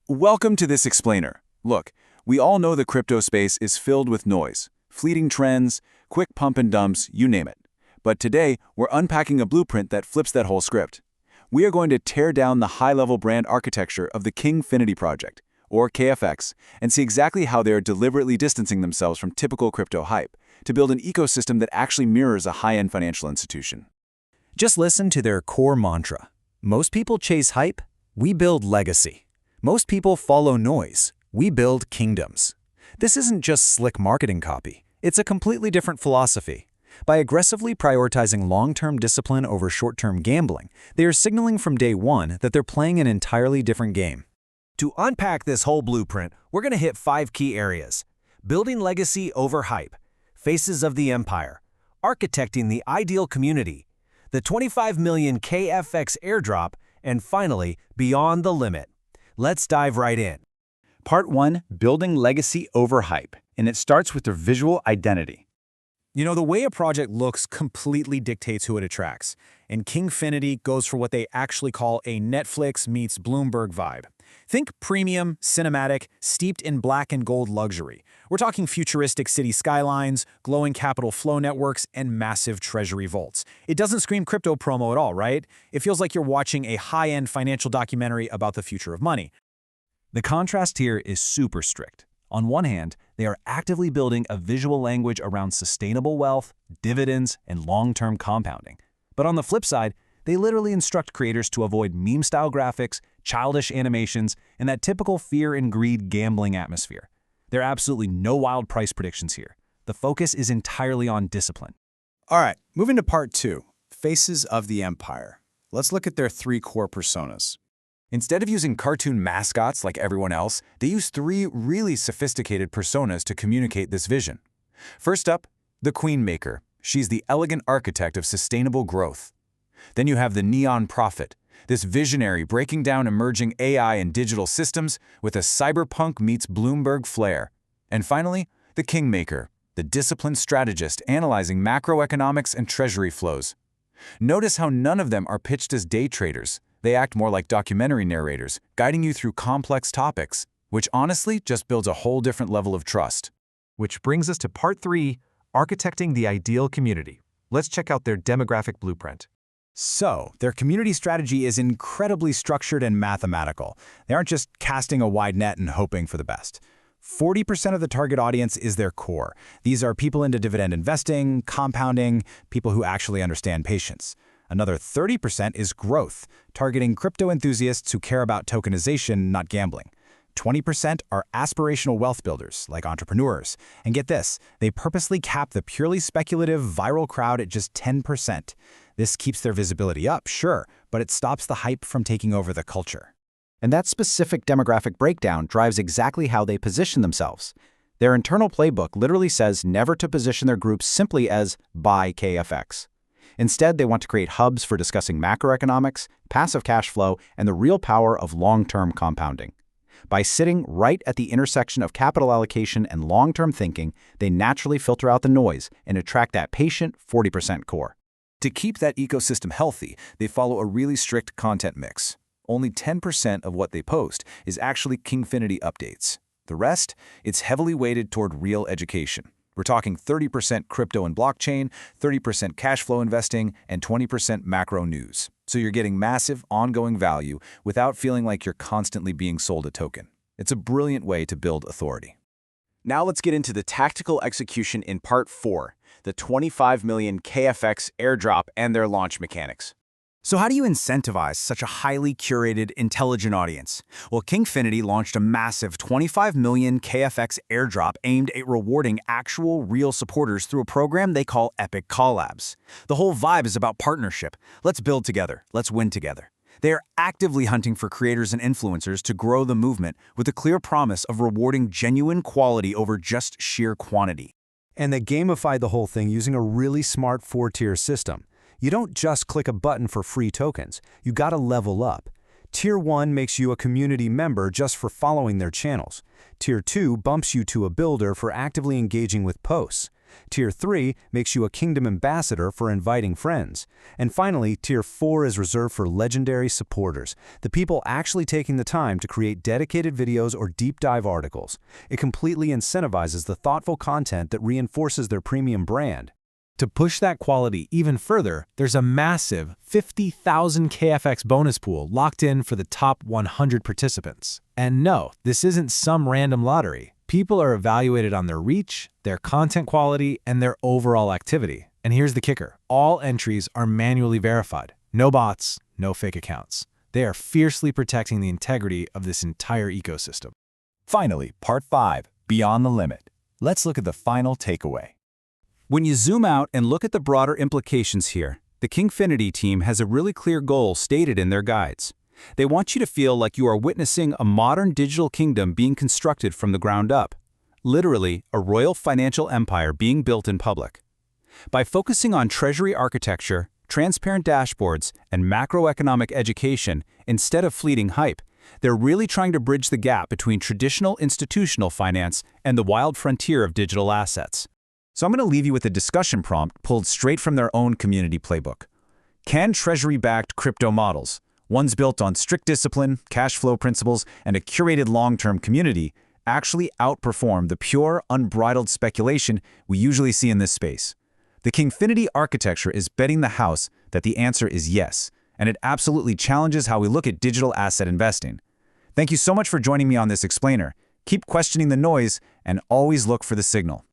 Welcome to this explainer. Look, we all know the crypto space is filled with noise, fleeting trends, quick pump and dumps, you name it. But today, we're unpacking a blueprint that flips that whole script. We are going to tear down the high-level brand architecture of the KINGFINITY project, or KFX, and see exactly how they are deliberately distancing themselves from typical crypto hype to build an ecosystem that actually mirrors a high-end financial institution. Just listen to their core mantra. Most people chase hype, we build legacy. Most people follow noise, we build kingdoms. This isn't just slick marketing copy, it's a completely different philosophy. By aggressively prioritizing long-term discipline over short-term gambling, they are signaling from day one that they're playing an entirely different game. To unpack this whole blueprint, we're going to hit 5 key areas: building legacy over hype, faces of the empire, architecting the ideal community, the 25 million KFX airdrop, and finally, beyond the limit. Let's dive right in. Part 1, building legacy over hype, and it starts with their visual identity. You know, the way a project looks completely dictates who it attracts, and KINGFINITY goes for what they actually call a Netflix meets Bloomberg vibe. Think premium, cinematic, steeped in black and gold luxury. We're talking futuristic city skylines, glowing capital flow networks, and massive treasury vaults. It doesn't scream crypto promo at all, right? It feels like you're watching a high-end financial documentary about the future of money. The contrast here is super strict. On one hand, they are actively building a visual language around sustainable wealth, dividends, and long-term compounding. But on the flip side, they literally instruct creators to avoid meme-style graphics, childish animations, and that typical fear and greed gambling atmosphere. There are absolutely no wild price predictions here. The focus is entirely on discipline. All right, moving to part 2, faces of the empire. Let's look at their 3 core personas. Instead of using cartoon mascots like everyone else, they use 3 really sophisticated personas to communicate this vision. First up, the Queenmaker. She's the elegant architect of sustainable growth. Then you have the Neon Prophet, this visionary breaking down emerging AI and digital systems with a cyberpunk meets Bloomberg flair. And finally, the Kingmaker, the disciplined strategist analyzing macroeconomics and treasury flows. Notice how none of them are pitched as day traders. They act more like documentary narrators, guiding you through complex topics, which honestly just builds a whole different level of trust. Which brings us to part 3, architecting the ideal community. Let's check out their demographic blueprint. So, their community strategy is incredibly structured and mathematical. They aren't just casting a wide net and hoping for the best. 40% of the target audience is their core. These are people into dividend investing, compounding, people who actually understand patience. Another 30% is growth, targeting crypto enthusiasts who care about tokenization, not gambling. 20% are aspirational wealth builders, like entrepreneurs. And get this, they purposely cap the purely speculative viral crowd at just 10%. This keeps their visibility up, sure, but it stops the hype from taking over the culture. And that specific demographic breakdown drives exactly how they position themselves. Their internal playbook literally says never to position their groups simply as buy KFX. Instead, they want to create hubs for discussing macroeconomics, passive cash flow, and the real power of long-term compounding. By sitting right at the intersection of capital allocation and long-term thinking, they naturally filter out the noise and attract that patient 40% core. To keep that ecosystem healthy, they follow a really strict content mix. Only 10% of what they post is actually KINGFINITY updates. The rest, it's heavily weighted toward real education. We're talking 30% crypto and blockchain, 30% cash flow investing, and 20% macro news. So you're getting massive, ongoing value without feeling like you're constantly being sold a token. It's a brilliant way to build authority. Now let's get into the tactical execution in part 4, the 25 million KFX airdrop and their launch mechanics. So how do you incentivize such a highly curated, intelligent audience? Well, KINGFINITY launched a massive 25 million KFX airdrop aimed at rewarding actual, real supporters through a program they call Epic Collabs. The whole vibe is about partnership. Let's build together. Let's win together. They are actively hunting for creators and influencers to grow the movement with a clear promise of rewarding genuine quality over just sheer quantity. And they gamified the whole thing using a really smart 4-tier system. You don't just click a button for free tokens. You gotta level up. Tier 1 makes you a community member just for following their channels. Tier 2 bumps you to a builder for actively engaging with posts. Tier 3 makes you a kingdom ambassador for inviting friends. And finally, Tier 4 is reserved for legendary supporters, the people actually taking the time to create dedicated videos or deep dive articles. It completely incentivizes the thoughtful content that reinforces their premium brand. To push that quality even further, there's a massive 50,000 KFX bonus pool locked in for the top 100 participants. And no, this isn't some random lottery. People are evaluated on their reach, their content quality, and their overall activity. And here's the kicker. All entries are manually verified. No bots, no fake accounts. They are fiercely protecting the integrity of this entire ecosystem. Finally, Part 5, Beyond the Limit. Let's look at the final takeaway. When you zoom out and look at the broader implications here, the KINGFINITY team has a really clear goal stated in their guides. They want you to feel like you are witnessing a modern digital kingdom being constructed from the ground up. Literally, a royal financial empire being built in public. By focusing on Treasury architecture, transparent dashboards, and macroeconomic education instead of fleeting hype, they're really trying to bridge the gap between traditional institutional finance and the wild frontier of digital assets. So I'm going to leave you with a discussion prompt pulled straight from their own community playbook. Can Treasury-backed crypto models, ones built on strict discipline, cash flow principles, and a curated long-term community, actually outperform the pure, unbridled speculation we usually see in this space? The KINGFINITY architecture is betting the house that the answer is yes, and it absolutely challenges how we look at digital asset investing. Thank you so much for joining me on this explainer. Keep questioning the noise and always look for the signal.